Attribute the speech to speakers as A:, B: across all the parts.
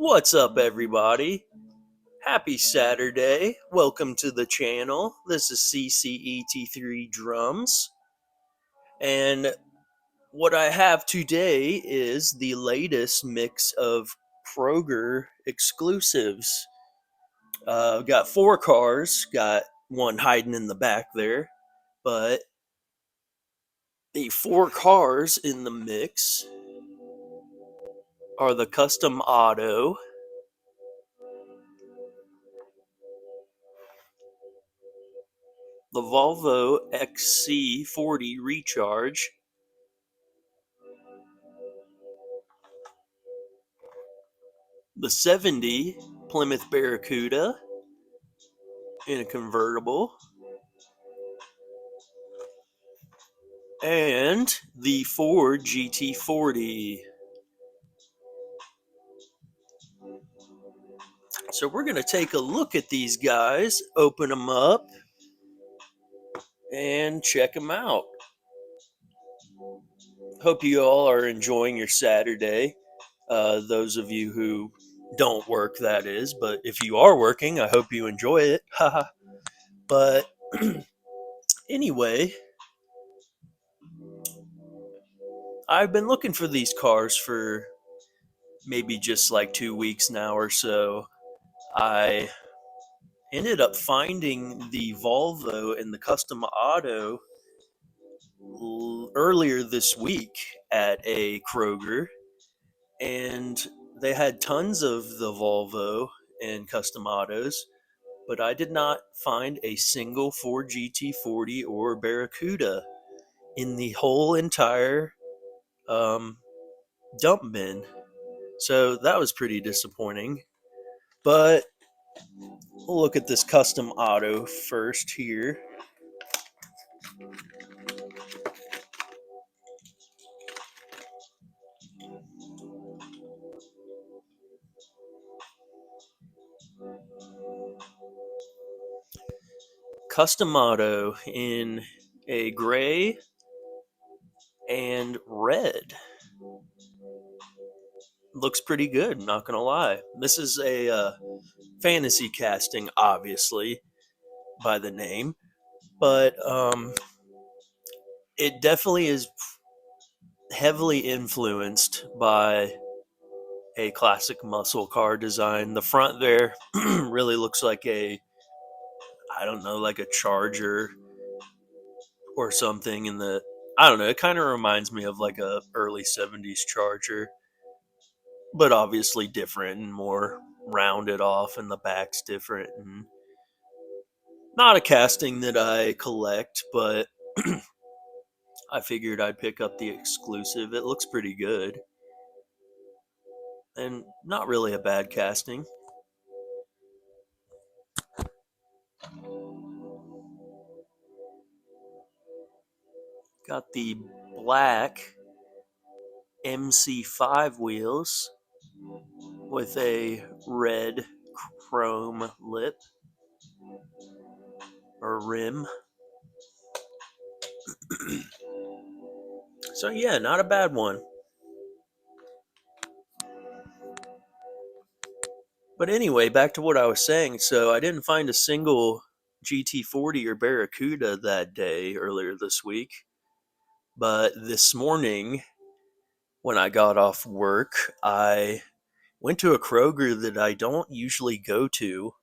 A: What's up, everybody? Happy Saturday. Welcome to the channel. This is CCET3 Drums. And what I have today is the latest mix of Kroger exclusives. Got 4 cars, got one hiding in the back there, but the 4 cars in the mix are the Custom Otto, the Volvo XC40 Recharge, the 70 Plymouth Barracuda in a convertible, and the Ford GT40. So we're going to take a look at these guys, open them up, and check them out. Hope you all are enjoying your Saturday. Those of you who don't work, that is. But if you are working, I hope you enjoy it. But anyway, I've been looking for these cars for maybe just like 2 weeks now or so. I ended up finding the Volvo and the Custom Otto earlier this week at a Kroger, and they had tons of the Volvo and Custom Autos, but I did not find a single Ford GT40 or Barracuda in the whole entire dump bin. So that was pretty disappointing. But we'll look at this Custom Otto first here. Custom Otto in a gray and red. Looks pretty good, not gonna lie. This is a fantasy casting, obviously, by the name, but it definitely is heavily influenced by a classic muscle car design. The front there really looks like I don't know, like a Charger or something I don't know, it kind of reminds me of like a early 70s Charger, but obviously different and more rounded off, and the back's different, and not a casting that I collect, but I figured I'd pick up the exclusive. It looks pretty good and not really a bad casting. Got the black MC5 wheels with a red chrome lip or rim. So yeah, not a bad one. But anyway, back to what I was saying. So I didn't find a single GT40 or Barracuda that day earlier this week. But this morning, when I got off work, I went to a Kroger that I don't usually go to.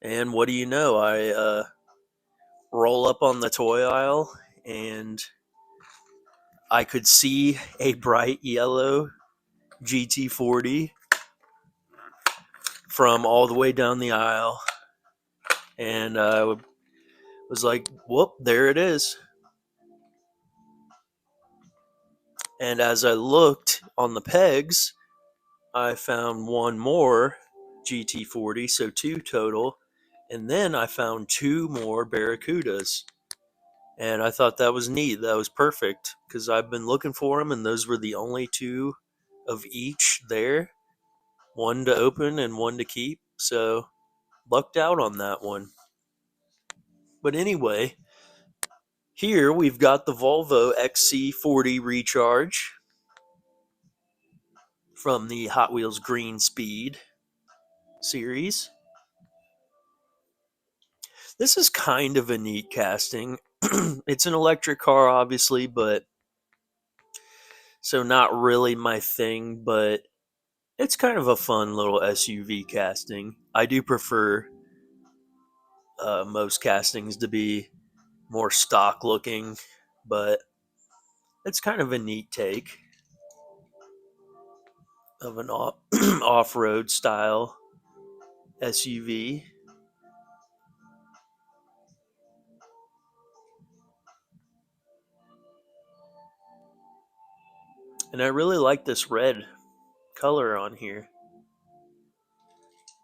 A: And what do you know? I roll up on the toy aisle, and I could see a bright yellow GT40 from all the way down the aisle. And I was like, whoop, there it is. And as I looked on the pegs, I found one more GT40, so 2 total. And then I found 2 more Barracudas. And I thought that was neat. That was perfect, because I've been looking for them, and those were the only 2 of each there. One to open and one to keep. So, lucked out on that one. But anyway, here we've got the Volvo XC40 Recharge from the Hot Wheels Green Speed series. This is kind of a neat casting. It's an electric car, obviously, but so not really my thing, but it's kind of a fun little SUV casting. I do prefer most castings to be more stock looking, but it's kind of a neat take of an off road style SUV. And I really like this red color on here.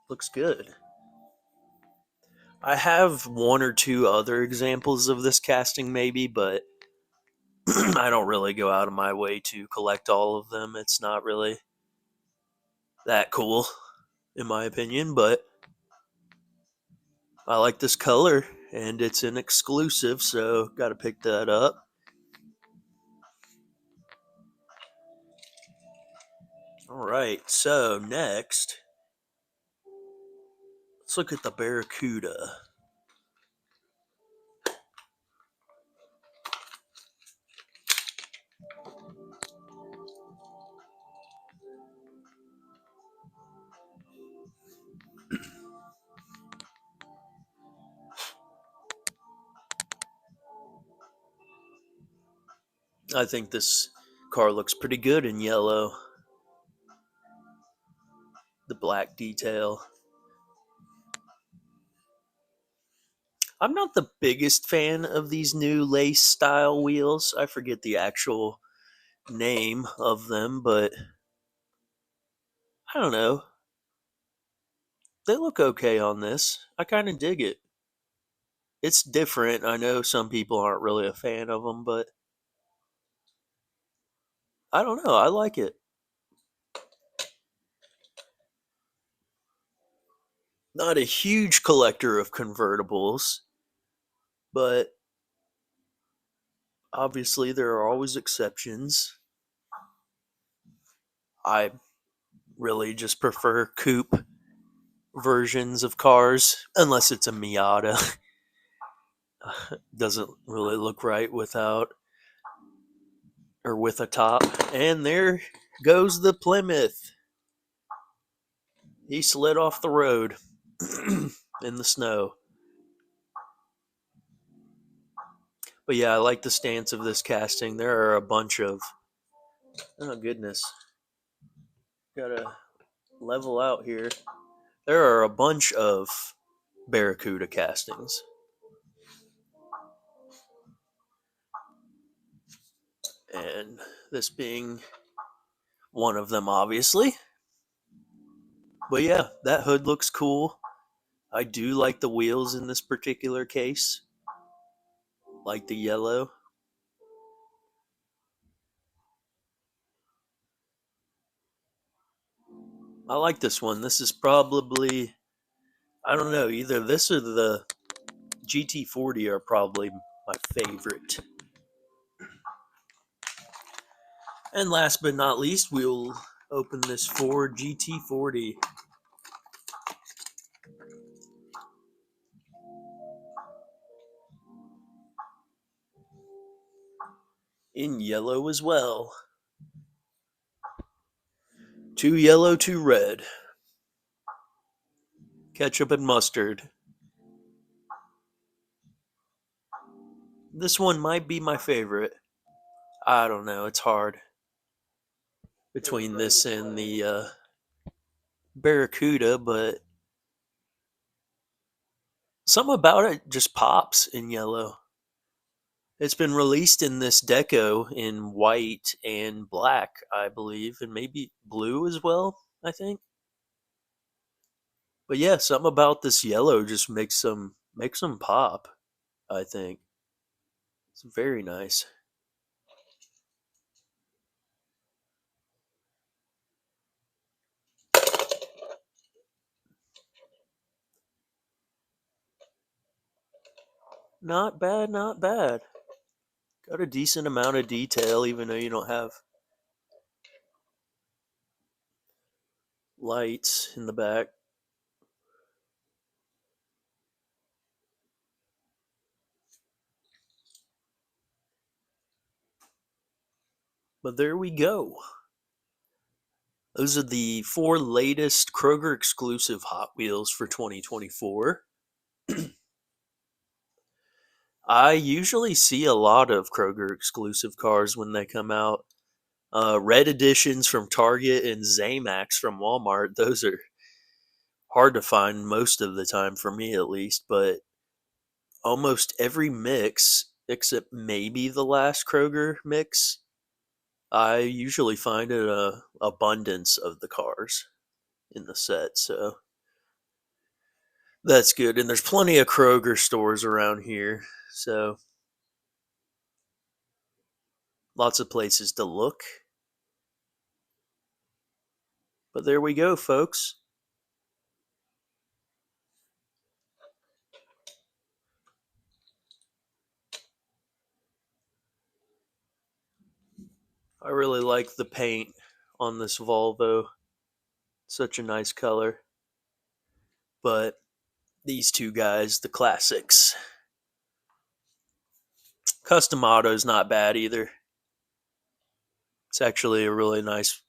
A: Looks good. I have one or two other examples of this casting, maybe, but I don't really go out of my way to collect all of them. It's not really that cool, in my opinion, but I like this color, and it's an exclusive, so gotta pick that up. Alright, so next, let's look at the Barracuda. I think this car looks pretty good in yellow. The black detail. I'm not the biggest fan of these new lace style wheels. I forget the actual name of them, but I don't know. They look okay on this. I kind of dig it. It's different. I know some people aren't really a fan of them, but I don't know. I like it. Not a huge collector of convertibles, but obviously there are always exceptions. I really just prefer coupe versions of cars, unless it's a Miata. Doesn't really look right without or with a top. And there goes the Plymouth. He slid off the road in the snow. But yeah, I like the stance of this casting. There are a bunch of. Oh, goodness. Gotta level out here. There are a bunch of Barracuda castings. And this being one of them, obviously. But yeah, that hood looks cool. I do like the wheels in this particular case. Like the yellow. I like this one. This is probably, I don't know, either this or the GT40 are probably my favorite. And last but not least, we'll open this Ford GT40. In yellow as well. Two yellow, two red. Ketchup and mustard. This one might be my favorite. I don't know, it's hard. Between this and the Barracuda, but something about it just pops in yellow. It's been released in this deco in white and black, I believe, and maybe blue as well, I think. But yeah, something about this yellow just makes them pop, I think. It's very nice. Not bad, not bad. Got a decent amount of detail even though you don't have lights in the back. But there we go. Those are the 4 latest Kroger exclusive Hot Wheels for 2024. I usually see a lot of Kroger exclusive cars when they come out. Red editions from Target and Zamax from Walmart. Those are hard to find most of the time for me at least, but almost every mix, except maybe the last Kroger mix, I usually find an abundance of the cars in the set. So that's good. And there's plenty of Kroger stores around here. So lots of places to look. But there we go, folks. I really like the paint on this Volvo. Such a nice color. But these two guys, the classics. Custom Otto is not bad either. It's actually a really nice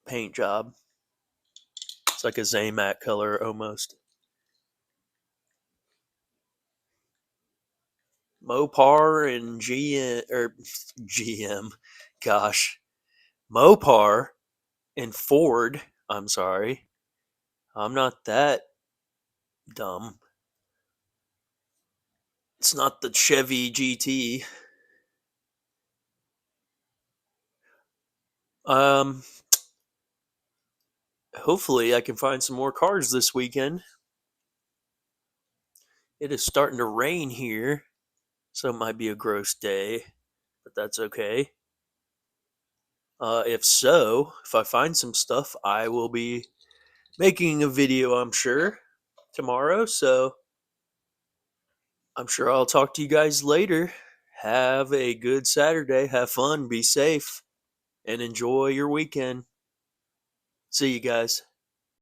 A: paint job. It's like a Zamac color almost. Mopar and GM, gosh, Mopar and Ford. I'm sorry, I'm not that dumb. It's not the Chevy GT. Um, Hopefully I can find some more cars this weekend. It is starting to rain here, so it might be a gross day, but that's okay. If I find some stuff, I will be making a video, I'm sure, tomorrow. So I'm sure I'll talk to you guys later. Have a good Saturday. Have fun. Be safe. And enjoy your weekend. See you guys.